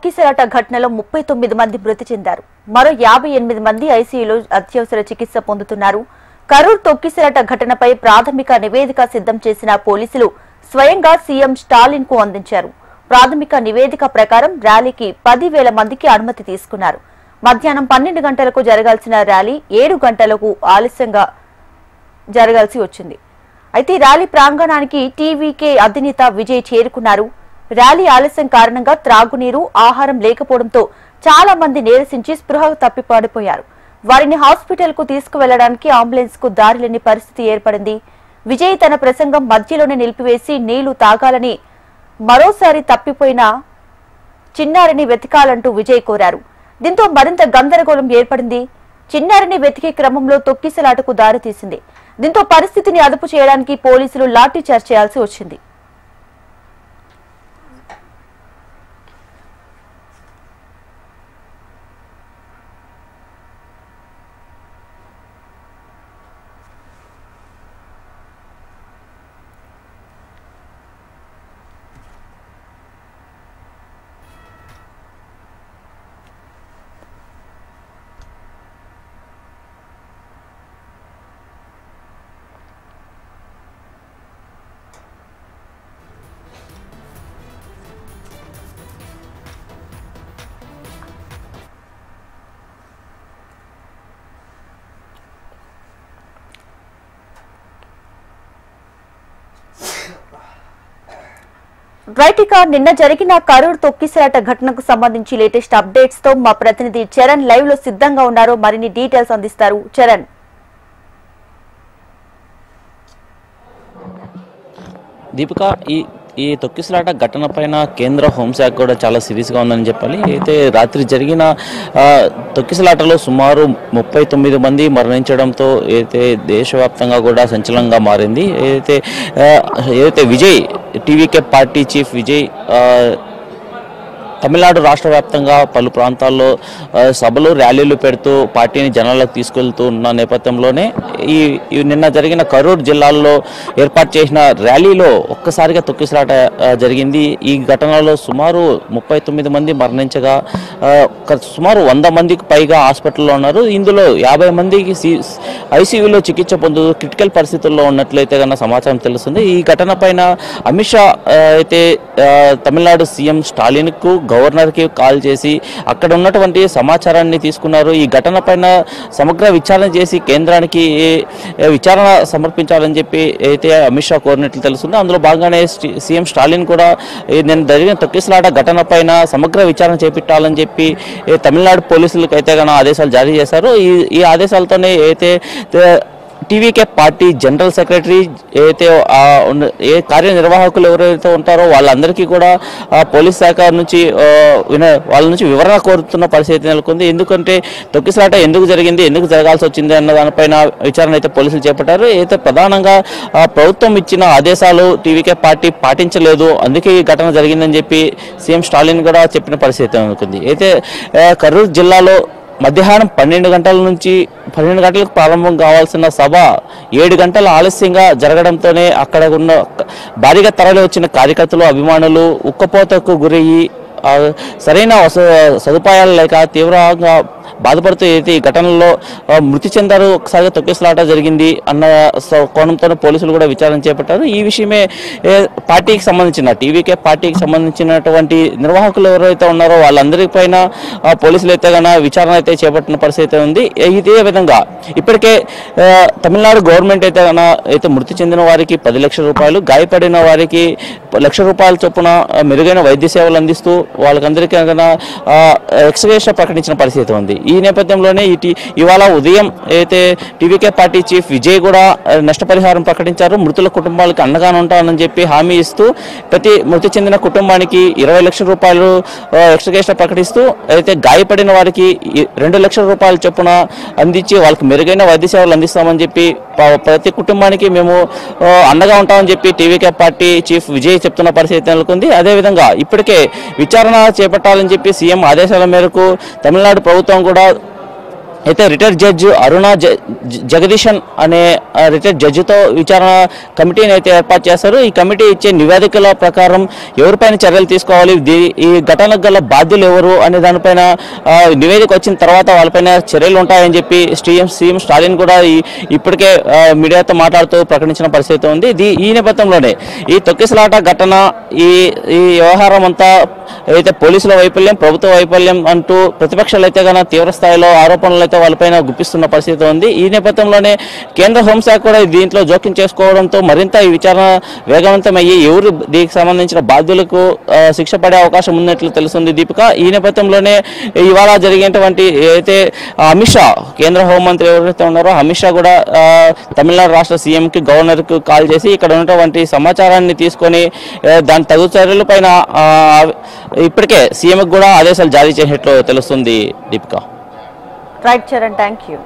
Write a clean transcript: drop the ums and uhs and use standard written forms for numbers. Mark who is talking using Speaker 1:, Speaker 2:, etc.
Speaker 1: తొక్కిసలాట ఘటనలో 39 మంది మృతి చెందారు. మరో 58 మంది ఐసీయూలో అత్యవసర చికిత్స పొందుతున్నారు. కరూర్ తొక్కిసలాట ఘటనపై ప్రాథమిక నివేదిక సిద్ధం చేసిన పోలీసులు స్వయంగా సీఎం స్టాలిన్ కు అందించారు. ప్రాథమిక నివేదిక ప్రకారం ర్యాలీకి 10,000 మందికి అనుమతి తీసుకున్నారు. మధ్యాహ్నం 12 గంటలకు జరగాల్సిన ర్యాలీ 7 గంటలకు ఆలస్యంగా జరగాల్సి వచ్చింది. అయితే ర్యాలీ ప్రాంగణానికి టీవీకే అధినేత విజయ్ చేరుకున్నారు. ర్యాలీ ఆలస్యం కారణంగా త్రాగునీరు, ఆహారం లేకపోవడంతో చాలా మంది నీరసించి స్పృహ తప్పిపడిపోయారు. వారిని హాస్పిటల్ కు తీసుకువెళ్లడానికి అంబులెన్స్ కు దారి లేని పరిస్థితి ఏర్పడింది. విజయ్ తన ప్రసంగం మధ్యలోనే నిలిపివేసి నీళ్లు తాగాలని, మరోసారి తప్పిపోయిన చిన్నారిని వెతకాలంటూ విజయ్ కోరారు. దీంతో మరింత గందరగోళం ఏర్పడింది. చిన్నారిని వెతికే క్రమంలో తొక్కిసలాటకు దారితీసింది. దీంతో పరిస్థితిని అదుపు చేయడానికి పోలీసులు లాఠీచార్జ్ చేయాల్సి వచ్చింది. రైట్, ఇక నిన్న జరిగిన కరూర్ తొక్కిసలాట ఘటనకు సంబంధించి లేటెస్ట్ అప్డేట్స్ తో మా ప్రతినిధి చరణ్ లైవ్ లో సిద్ధంగా ఉన్నారు. మరిన్ని డీటెయిల్స్ అందిస్తారు. చరణ్.
Speaker 2: దీపిక, ఈ తొక్కిసలాట ఘటన పైన కేంద్ర హోంశాఖ కూడా చాలా సీరియస్గా ఉందని చెప్పాలి. అయితే రాత్రి జరిగిన తొక్కిసలాటలో సుమారు 39 మంది మరణించడంతో అయితే దేశవ్యాప్తంగా కూడా సంచలనంగా మారింది. ఏదైతే Vijay, TVK party chief Vijay Tamil Nadu రాష్ట్ర వ్యాప్తంగా పలు ప్రాంతాల్లో సభలు, ర్యాలీలు పెడుతూ పార్టీని జనాలకు తీసుకెళ్తూ ఉన్న నేపథ్యంలోనే ఈ నిన్న జరిగిన కరూర్ జిల్లాల్లో ఏర్పాటు చేసిన ర్యాలీలో ఒక్కసారిగా తొక్కిసలాట జరిగింది. ఈ ఘటనలో సుమారు 39 మంది మరణించగా సుమారు 100 మందికి పైగా హాస్పిటల్లో ఉన్నారు. ఇందులో 50 మందికి ఐసీయూలో చికిత్స పొందుతూ క్రిటికల్ పరిస్థితుల్లో ఉన్నట్లయితే కన్నా సమాచారం తెలుస్తుంది. ఈ ఘటన పైన అమిత్ షా అయితే తమిళనాడు సీఎం స్టాలిన్ కు, గవర్నర్ కి కాల్ చేసి అక్కడ ఉన్నటువంటి సమాచారాన్ని తీసుకున్నారు. ఈ ఘటన పైన సమగ్ర విచారణ చేసి కేంద్రానికి విచారణ సమర్పించాలని చెప్పి అయితే అమిత్ షా కోరినట్లు తెలుస్తుంది. అందులో భాగంగానే సీఎం స్టాలిన్ కూడా నేను జరిగిన తొక్కిసలాట ఘటన పైన సమగ్ర విచారణ చేపట్టాలని చెప్పి తమిళనాడు పోలీసులకు అయితే కన్నా ఆదేశాలు జారీ చేశారు. ఈ ఆదేశాలతోనే అయితే టీవీకే పార్టీ జనరల్ సెక్రటరీ అయితే కార్యనిర్వాహకులు ఎవరైతే ఉంటారో వాళ్ళందరికీ కూడా పోలీస్ శాఖ నుంచి వాళ్ళ నుంచి వివరణ కోరుతున్న పరిస్థితి నెలకొంది. ఎందుకంటే తొక్కిసలాట ఎందుకు జరిగింది, ఎందుకు జరగాల్సి వచ్చింది అన్న దానిపైన విచారణ అయితే పోలీసులు చేపట్టారు. అయితే ప్రధానంగా ప్రభుత్వం ఇచ్చిన ఆదేశాలు టీవీకే పార్టీ పాటించలేదు, అందుకే ఈ ఘటన జరిగిందని చెప్పి సీఎం స్టాలిన్ కూడా చెప్పిన పరిస్థితి నెలకొంది. అయితే కరూర్ జిల్లాలో మధ్యాహ్నం 12 గంటలకు ప్రారంభం కావాల్సిన సభ 7 గంటల ఆలస్యంగా జరగడంతోనే అక్కడ ఉన్న భారీగా తరలి వచ్చిన కార్యకర్తలు, అభిమానులు ఉక్కపోతకు గురయ్యి సరైన సదుపాయాలు లేక తీవ్రంగా బాధపడుతూ అయితే ఈ ఘటనలో మృతి చెందారు. ఒకసారిగా తొక్కిసలాట జరిగింది అన్న కోణంతోనే పోలీసులు కూడా విచారణ చేపట్టారు. ఈ విషయమే పార్టీకి సంబంధించిన టీవీకే పార్టీకి సంబంధించినటువంటి నిర్వాహకులు ఎవరైతే ఉన్నారో వాళ్ళందరిపైన పోలీసులు అయితే కన్నా విచారణ అయితే చేపట్టిన పరిస్థితి ఉంది. ఇదే విధంగా ఇప్పటికే తమిళనాడు గవర్నమెంట్ అయితే కన్నా అయితే మృతి చెందిన వారికి 10 లక్షల రూపాయలు, గాయపడిన వారికి 1 లక్ష రూపాయల చొప్పున మెరుగైన వైద్య సేవలు అందిస్తూ వాళ్ళకందరికీ కన్నా ఎక్స్గ్రేషియా ప్రకటించిన పరిస్థితి ఉంది. ఈ నేపథ్యంలోనే ఇవాళ ఉదయం అయితే టీవీకే పార్టీ చీఫ్ విజయ్ కూడా నష్టపరిహారం ప్రకటించారు. మృతుల కుటుంబాలకు అండగానే ఉంటానని చెప్పి హామీ ఇస్తూ ప్రతి మృతి చెందిన కుటుంబానికి 20 లక్షల రూపాయలు ఎక్స్గ్రేషియా ప్రకటిస్తూ అయితే గాయపడిన వారికి 2 లక్షల రూపాయల చొప్పున అందించి వాళ్ళకి మెరుగైన వైద్య సేవలు అందిస్తామని చెప్పి ప్రతి కుటుంబానికి మేము అండగా ఉంటామని చెప్పి టీవీకే పార్టీ చీఫ్ విజయ్ చెప్తున్న పరిస్థితి నెలకొంది. అదేవిధంగా ఇప్పటికే విచారణ చేపట్టాలని చెప్పి సీఎం ఆదేశాల మేరకు తమిళనాడు ప్రభుత్వం కూడా అయితే రిటైర్డ్ జడ్జి అరుణ జగదీశన్ అనే రిటైర్డ్ జడ్జితో విచారణ కమిటీని అయితే ఏర్పాటు చేశారు. ఈ కమిటీ ఇచ్చే నివేదికల ప్రకారం ఎవరిపైన చర్యలు తీసుకోవాలి, ఈ ఘటనకు గల బాధ్యులు ఎవరు అనే దానిపైన నివేదిక వచ్చిన తర్వాత వాళ్ళపైన చర్యలు ఉంటాయని చెప్పి సీఎం స్టాలిన్ కూడా ఇప్పటికే మీడియాతో మాట్లాడుతూ ప్రకటించిన పరిస్థితి ఉంది. ఈ నేపథ్యంలోనే ఈ తొక్కిసలాట ఘటన ఈ వ్యవహారం అంతా ఏదైతే పోలీసుల వైఫల్యం, ప్రభుత్వ వైఫల్యం అంటూ ప్రతిపక్షాలు అయితే కన్నా తీవ్ర స్థాయిలో ఆరోపణలు అయితే వాళ్ళపైన గుప్పిస్తున్న పరిస్థితి ఉంది. ఈ నేపథ్యంలోనే కేంద్ర హోంశాఖ కూడా దీంట్లో జోక్యం చేసుకోవడంతో మరింత ఈ విచారణ వేగవంతమయ్యి ఎవరు దీనికి సంబంధించిన బాధ్యులకు శిక్ష పడే అవకాశం ఉన్నట్లు తెలుస్తుంది దీపిక. ఈ నేపథ్యంలోనే ఇవాళ జరిగేటువంటి ఏదైతే అమిత్ షా కేంద్ర హోంమంత్రి ఎవరైతే ఉన్నారో అమిత్ షా కూడా తమిళనాడు రాష్ట్ర సీఎంకి గవర్నర్కి కాల్ చేసి ఇక్కడ ఉన్నటువంటి సమాచారాన్ని తీసుకొని దాని తగు చర్యల పైన ఇప్పటికే సీఎంకి కూడా ఆదేశాలు జారీ చేసినట్లు తెలుస్తుంది Deepika.
Speaker 1: Right Charan, thank you.